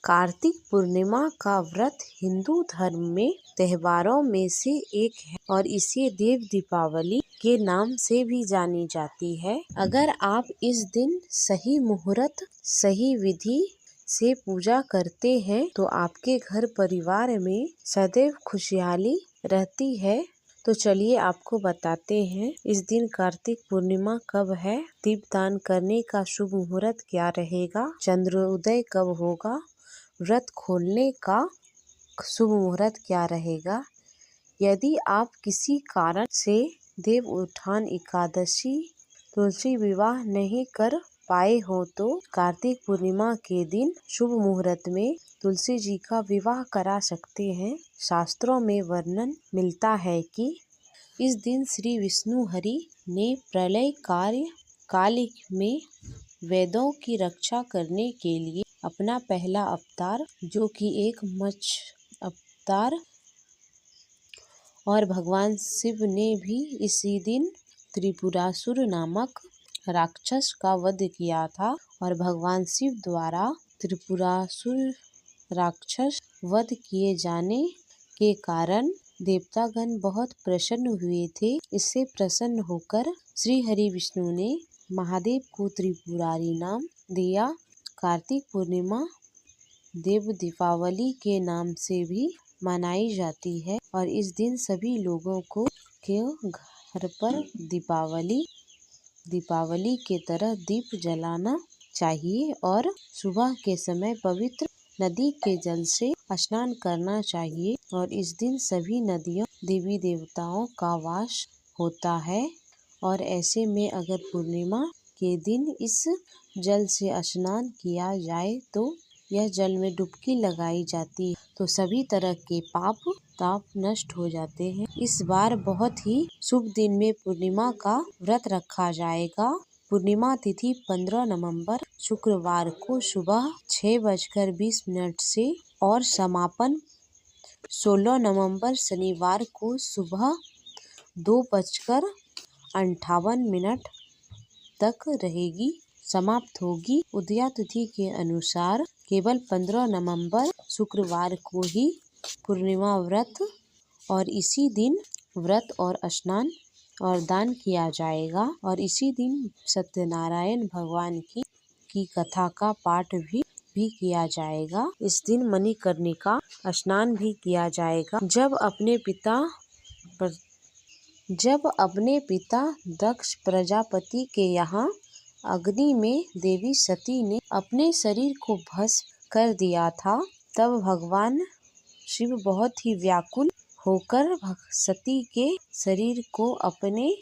कार्तिक पूर्णिमा का व्रत हिंदू धर्म में त्योहारों में से एक है और इसे देव दीपावली के नाम से भी जानी जाती है। अगर आप इस दिन सही मुहूर्त, सही विधि से पूजा करते हैं तो आपके घर परिवार में सदैव खुशहाली रहती है। तो चलिए आपको बताते हैं इस दिन कार्तिक पूर्णिमा कब है, दीपदान करने का शुभ मुहूर्त क्या रहेगा, चंद्रोदय कब होगा, व्रत खोलने का शुभ मुहूर्त क्या रहेगा। यदि आप किसी कारण से देव उत्थान एकादशी तुलसी विवाह नहीं कर पाए हो तो कार्तिक पूर्णिमा के दिन शुभ मुहूर्त में तुलसी जी का विवाह करा सकते हैं। शास्त्रों में वर्णन मिलता है कि इस दिन श्री विष्णु हरि ने प्रलय काल में वेदों की रक्षा करने के लिए अपना पहला अवतार, जो कि एक मत्स्य अवतार, और भगवान शिव ने भी इसी दिन त्रिपुरासुर नामक राक्षस का वध किया था और भगवान शिव द्वारा त्रिपुरासुर राक्षस वध किए जाने के कारण देवतागण बहुत प्रसन्न हुए थे। इससे प्रसन्न होकर श्री हरि विष्णु ने महादेव को त्रिपुरारी नाम दिया। कार्तिक पूर्णिमा देव दीपावली के नाम से भी मनाई जाती है और इस दिन सभी लोगों को घर पर दीपावली के तरह दीप जलाना चाहिए और सुबह के समय पवित्र नदी के जल से स्नान करना चाहिए। और इस दिन सभी नदियों देवी देवताओं का वास होता है और ऐसे में अगर पूर्णिमा के दिन इस जल से स्नान किया जाए तो यह जल में डुबकी लगाई जाती है तो सभी तरह के पाप ताप नष्ट हो जाते हैं। इस बार बहुत ही शुभ दिन में पूर्णिमा का व्रत रखा जाएगा। पूर्णिमा तिथि 15 नवंबर शुक्रवार को सुबह 6:20 से और समापन 16 नवंबर शनिवार को सुबह 2:58 तक रहेगी, समाप्त होगी। उदया तिथि के अनुसार केवल 15 नवंबर शुक्रवार को ही पूर्णिमा व्रत और इसी दिन व्रत और स्नान और दान किया जाएगा और इसी दिन सत्यनारायण भगवान की कथा का पाठ भी किया जाएगा। इस दिन मणिकर्णिका स्नान भी किया जाएगा। जब अपने पिता दक्ष प्रजापति के यहाँ अग्नि में देवी सती ने अपने शरीर को भस्म कर दिया था, तब भगवान शिव बहुत ही व्याकुल होकर सती के शरीर को अपने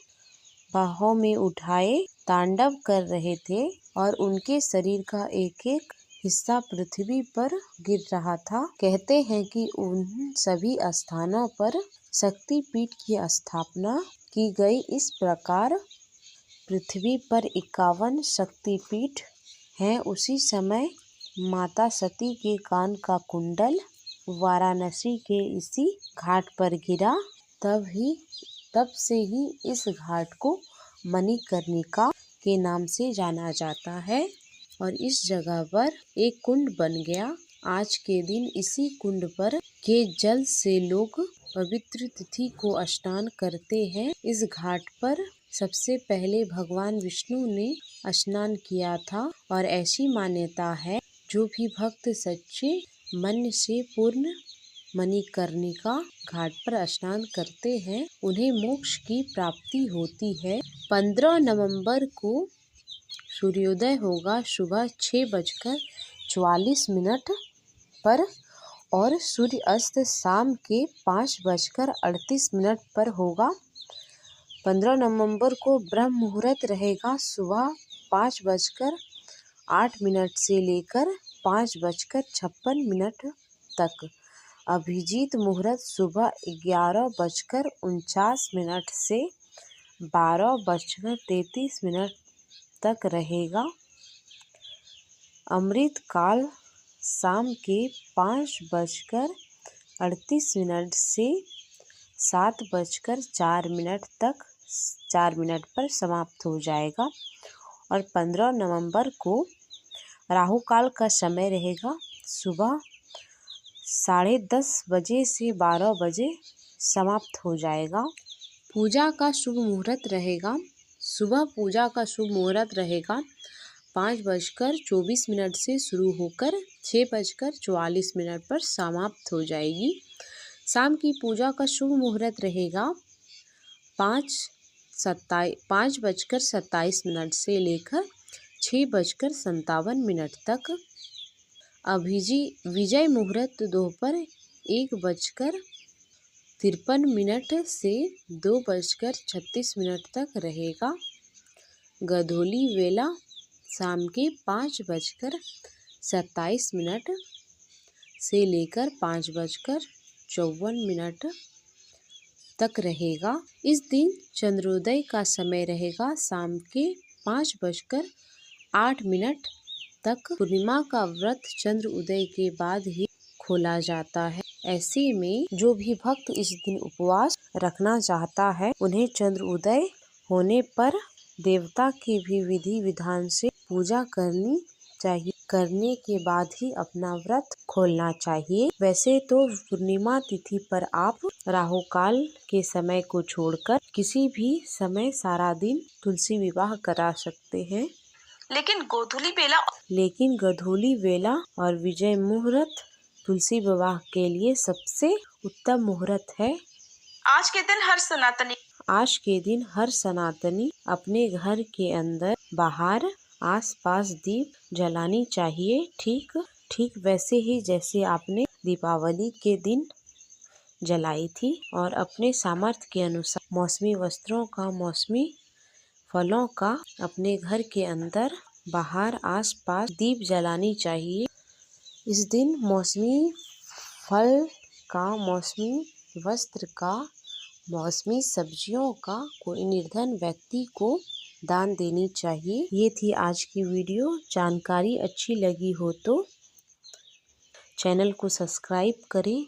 बाहों में उठाए तांडव कर रहे थे और उनके शरीर का एक एक हिस्सा पृथ्वी पर गिर रहा था। कहते हैं कि उन सभी स्थानों पर शक्ति पीठ की स्थापना की गई। इस प्रकार पृथ्वी पर 51 शक्तिपीठ हैं। उसी समय माता सती के कान का कुंडल वाराणसी के इसी घाट पर गिरा। तब से ही इस घाट को मणिकर्णिका के नाम से जाना जाता है और इस जगह पर एक कुंड बन गया। आज के दिन इसी कुंड पर के जल से लोग पवित्र तिथि को स्नान करते हैं। इस घाट पर सबसे पहले भगवान विष्णु ने स्नान किया था और ऐसी मान्यता है जो भी भक्त सच्चे मन से पूर्ण मणिकर्णिका घाट पर स्नान करते हैं उन्हें मोक्ष की प्राप्ति होती है। 15 नवंबर को सूर्योदय होगा सुबह 6:44 पर और सूर्य अस्त शाम के 5:38 पर होगा। 15 नवंबर को ब्रह्म मुहूर्त रहेगा सुबह 5:08 से लेकर 5:56 तक। अभिजीत मुहूर्त सुबह 11:49 से 12:33 तक रहेगा। अमृत काल शाम के 5:38 से 7:04 तक 4 मिनट पर समाप्त हो जाएगा। और 15 नवंबर को राहु काल का समय रहेगा सुबह 10:30 बजे से 12 बजे समाप्त हो जाएगा। पूजा का शुभ मुहूर्त रहेगा, सुबह पूजा का शुभ मुहूर्त रहेगा 5:24 से शुरू होकर 6:44 पर समाप्त हो जाएगी। शाम की पूजा का शुभ मुहूर्त रहेगा 5:27 से लेकर 6:57 तक। विजय मुहूर्त दोपहर 1:53 से 2:36 तक रहेगा। गधोली वेला शाम के 5:27 से लेकर 5:54 तक रहेगा। इस दिन चंद्रोदय का समय रहेगा शाम के 5:08 तक। पूर्णिमा का व्रत चंद्र उदय के बाद ही खोला जाता है। ऐसे में जो भी भक्त इस दिन उपवास रखना चाहता है उन्हें चंद्र उदय होने पर देवता की भी विधि विधान से पूजा करनी चाहिए। करने के बाद ही अपना व्रत खोलना चाहिए। वैसे तो पूर्णिमा तिथि पर आप राहु काल के समय को छोड़कर किसी भी समय सारा दिन तुलसी विवाह करा सकते हैं, लेकिन गधोली वेला और विजय मुहूर्त तुलसी विवाह के लिए सबसे उत्तम मुहूर्त है। आज के दिन हर सनातनी अपने घर के अंदर बाहर आसपास दीप जलानी चाहिए। ठीक वैसे ही जैसे आपने दीपावली के दिन जलाई थी, और अपने सामर्थ्य के अनुसार मौसमी वस्त्रों का, मौसमी फलों का अपने घर के अंदर बाहर आसपास दीप जलानी चाहिए। इस दिन मौसमी फल का, मौसमी वस्त्र का, मौसमी सब्जियों का कोई निर्धन व्यक्ति को दान देनी चाहिए। ये थी आज की वीडियो। जानकारी अच्छी लगी हो तो चैनल को सब्सक्राइब करें